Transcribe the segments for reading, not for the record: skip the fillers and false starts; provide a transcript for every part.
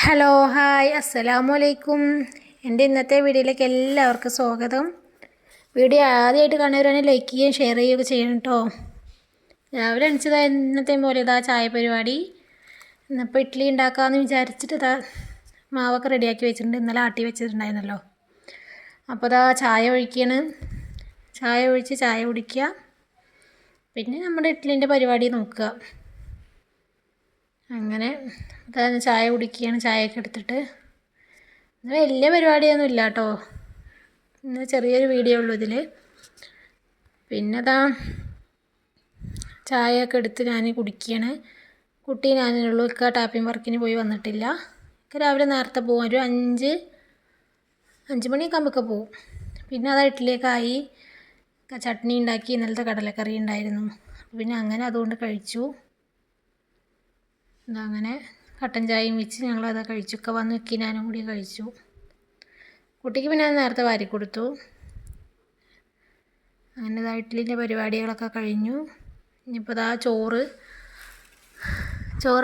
Hello hi അസ്സലാമു അലൈക്കും. എൻ്റെ ഇന്നത്തെ വീഡിയോയിലേക്ക് എല്ലാവർക്കും സ്വാഗതം. വീഡിയോ ആദ്യമായിട്ട് കാണുന്നവരാണെങ്കിൽ ലൈക്ക് ചെയ്യുകയും ഷെയർ ചെയ്യുകയൊക്കെ ചെയ്യണം കേട്ടോ. രാവിലെ എണിച്ചതാ ഇന്നത്തെ പോലെ ഇതാ ചായ പരിപാടി. ഇന്നിപ്പോൾ ഇഡ്ഡലി ഉണ്ടാക്കാമെന്ന് വിചാരിച്ചിട്ട് ഇതാ മാവൊക്കെ റെഡിയാക്കി വെച്ചിട്ടുണ്ട്. ഇന്നലെ ആട്ടി വെച്ചിട്ടുണ്ടായിരുന്നല്ലോ. അപ്പോൾ ഇതാ ചായ ഒഴിക്കുകയാണ്. ചായ ഒഴിച്ച് ചായ കുടിക്കുക. പിന്നെ നമ്മുടെ ഇഡ്ഡലിൻ്റെ പരിപാടി നോക്കുക. അങ്ങനെ അതായത് ചായ കുടിക്കുകയാണ്. ചായയൊക്കെ എടുത്തിട്ട് വലിയ പരിപാടിയൊന്നും ഇല്ല കേട്ടോ. ഇന്ന് ചെറിയൊരു വീഡിയോ ഉള്ളൂ ഇതിൽ. പിന്നെ അതാ ചായയൊക്കെ എടുത്ത് ഞാൻ കുടിക്കുകയാണ്. കുട്ടി ഞാനുള്ളൂ. ഇക്ക ടാപ്പിംഗ് വർക്കിന് പോയി വന്നിട്ടില്ല. ഇക്ക രാവിലെ നേരത്തെ പോകും. ഒരു 5 മണിയൊക്കെ ആകുമ്പോഴൊക്കെ പോകും. പിന്നെ അതാ ഇഡ്ഡലിയൊക്കെ ആയി. ചട്നി ഉണ്ടാക്കി. ഇന്നലത്തെ കടലക്കറി ഉണ്ടായിരുന്നു. പിന്നെ അങ്ങനെ അതുകൊണ്ട് കഴിച്ചു. അങ്ങനെ കട്ടൻ ചായയും വെച്ച് ഞങ്ങളത് കഴിച്ചു. ഒക്കെ വന്ന് വെക്കി ഞാനും കൂടി കഴിച്ചു. കുട്ടിക്ക് പിന്നെ നേരത്തെ വാരി കൊടുത്തു. അങ്ങനെ ഇതാ ഇഡ്ഡലിൻ്റെ പരിപാടികളൊക്കെ കഴിഞ്ഞു. ഇനിയിപ്പോൾ ഇതാ ചോറ്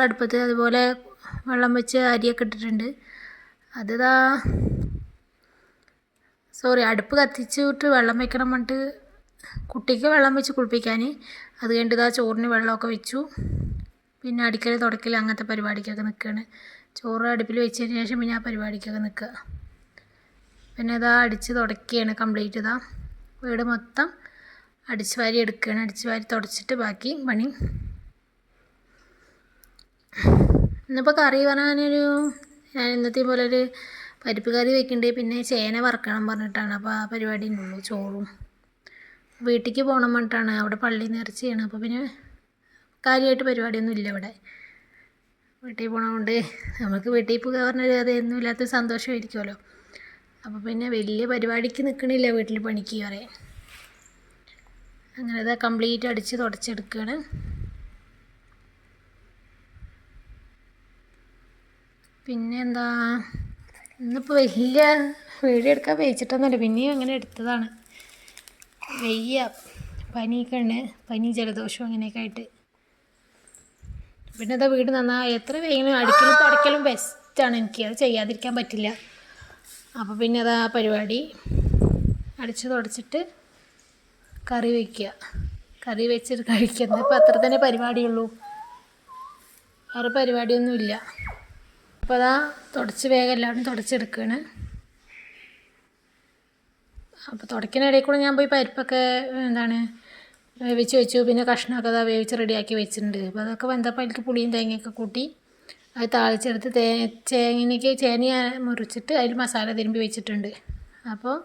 അടുപ്പത്ത് അതുപോലെ വെള്ളം വെച്ച് അരിയൊക്കെ ഇട്ടിട്ടുണ്ട്. അതിതാ അടുപ്പ് കത്തിച്ചിട്ട് വെള്ളം വെക്കണം പറഞ്ഞിട്ട് കുട്ടിക്ക് വെള്ളം വെച്ച് കുളിപ്പിക്കാൻ. അത് കഴിഞ്ഞിട്ട് ഇതാ ചോറിന് വെള്ളമൊക്കെ വെച്ചു. പിന്നെ അടിക്കൽ തുടക്കൽ അങ്ങനത്തെ പരിപാടിക്കൊക്കെ നിൽക്കുകയാണ്. ചോറ് അടുപ്പിൽ വെച്ചതിന് ശേഷം പിന്നെ ആ പരിപാടിക്കൊക്കെ നിൽക്കുക. പിന്നെ ഇതാ അടിച്ച് തുടക്കുകയാണ് കംപ്ലീറ്റ്. ഇതാ വീട് മൊത്തം അടിച്ച് വാരി എടുക്കുകയാണ്. അടിച്ച് വാരി തുടച്ചിട്ട് ബാക്കി പണി. ഇന്നിപ്പോൾ കറി പറയാനൊരു ഇന്നത്തെ പോലെ ഒരു പരിപ്പ് കറി വെക്കുന്നുണ്ട്. പിന്നെ ചേന വറക്കണം പറഞ്ഞിട്ടാണ്. അപ്പോൾ ആ പരിപാടി ഉള്ളൂ. ചോറും വീട്ടിലേക്ക് പോകണം പറഞ്ഞിട്ടാണ്. അവിടെ പള്ളി നേർച്ചയാണ്. അപ്പോൾ പിന്നെ കാര്യമായിട്ട് പരിപാടിയൊന്നും ഇല്ല ഇവിടെ. വീട്ടിൽ പോകണതുകൊണ്ട് നമുക്ക് വീട്ടിൽ പോകുക പറഞ്ഞാൽ അതൊന്നും ഇല്ലാത്ത സന്തോഷമായിരിക്കുമല്ലോ. അപ്പോൾ പിന്നെ വലിയ പരിപാടിക്ക് നിൽക്കണില്ല വീട്ടിൽ പണിക്ക് പറയാൻ. അങ്ങനെ അത് കംപ്ലീറ്റ് അടിച്ച് തുടച്ചെടുക്കുകയാണ്. പിന്നെ എന്താ ഇന്നിപ്പോൾ വലിയ വീഡിയോ എടുക്കാൻ വെച്ചിട്ടൊന്നുമില്ല. പിന്നെയും അങ്ങനെ എടുത്തതാണ്. വയ്യ, പനിയൊക്കെ ഉണ്ട്. പനി ജലദോഷം അങ്ങനെയൊക്കെ ആയിട്ട്. പിന്നെ അതാ വീട് നന്നായി എത്ര വേഗം അടിക്കലും തുടക്കലും ബെസ്റ്റാണ്. എനിക്ക് അത് ചെയ്യാതിരിക്കാൻ പറ്റില്ല. അപ്പോൾ പിന്നെ അതാ പരിപാടി അടിച്ച് തുടച്ചിട്ട് കറി വയ്ക്കുക. കറി വെച്ചിട്ട് കഴിക്കുന്നത്. ഇപ്പോൾ അത്ര തന്നെ പരിപാടിയുള്ളൂ. വേറെ പരിപാടിയൊന്നുമില്ല. അപ്പോൾ അതാ തുടച്ച് വേഗം എല്ലാവരും തുടച്ചെടുക്കുകയാണ്. അപ്പോൾ തുടയ്ക്കുന്നതിനിടയിൽ കൂടെ ഞാൻ പോയി പരിപ്പൊക്കെ വേവിച്ച് വെച്ചു. പിന്നെ കഷ്ണമൊക്കെ അതാ വേവിച്ച് റെഡിയാക്കി വെച്ചിട്ടുണ്ട്. അപ്പോൾ അതൊക്കെ വെന്തപ്പോൾ അതിലേക്ക് പുളിയും തേങ്ങയൊക്കെ കൂട്ടി അത് താളിച്ചെടുത്ത് ചേന മുറിച്ചിട്ട് അതിൽ മസാല തിരുമ്പി വെച്ചിട്ടുണ്ട്. അപ്പോൾ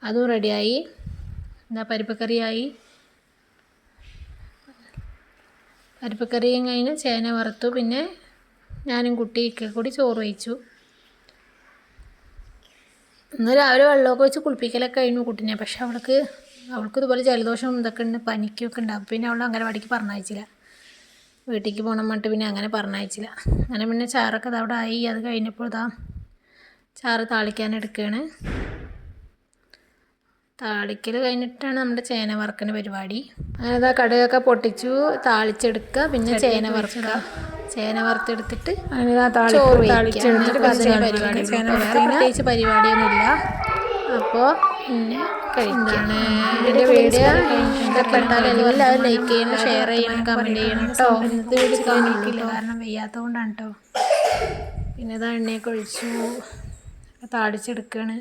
അതും റെഡിയായി. പരിപ്പ് കറിയായി. പരിപ്പ് കറിയും കഴിഞ്ഞ് ചേന വറുത്തു. പിന്നെ ഞാനും കുട്ടിയൊക്കെ കൂടി ചോറ് വഹിച്ചു. ഇന്ന് രാവിലെ വെള്ളമൊക്കെ വെച്ച് കുളിപ്പിക്കലൊക്കെ കഴിഞ്ഞു കുട്ടീനെ. പക്ഷെ അവൾക്ക് ഇതുപോലെ ജലദോഷം ഇതൊക്കെ ഉണ്ട്, പനിക്കൊക്കെ ഉണ്ട്. അപ്പോൾ പിന്നെ അവൾ അംഗനവാടിക്ക് പറഞ്ഞയച്ചില്ല. വീട്ടിലേക്ക് പോകണം പറഞ്ഞിട്ട് പിന്നെ അങ്ങനെ പറഞ്ഞയച്ചില്ല. അങ്ങനെ പിന്നെ ചാറൊക്കെ അവിടെ ആയി. അത് കഴിഞ്ഞപ്പോൾ ഇതാ ചാറ് താളിക്കാനെടുക്കുകയാണ്. താളിക്കൽ കഴിഞ്ഞിട്ടാണ് നമ്മുടെ ചേന വറുക്കുന്ന പരിപാടി. അങ്ങനെ ഇതാ കടുകൊക്കെ പൊട്ടിച്ചു താളിച്ചെടുക്കുക. പിന്നെ ചേന വറുക്കുക. ചേന വറുത്തെടുത്തിട്ട് ചോറ് താളിച്ചെടുത്തിട്ട് പരിപാടി. പ്രത്യേകിച്ച് പരിപാടിയൊന്നുമില്ല. അപ്പോൾ പിന്നെ കഴിക്കാണ്. ഇതിൻ്റെ വീഡിയോ ഇഷ്ടപ്പെട്ടാൽ എല്ലാവരും ലൈക്ക് ചെയ്യണം, ഷെയർ ചെയ്യണം, കമൻറ്റ് ചെയ്യണം കേട്ടോ. ഇന്നത്തെ വീഡിയോ കാണിക്കില്ല കാരണം വയ്യാത്തത് കൊണ്ടാണ് കേട്ടോ. പിന്നെ ഇതാ എണ്ണയൊക്കെ ഒഴിച്ചു താളിച്ചെടുക്കുകയാണ്.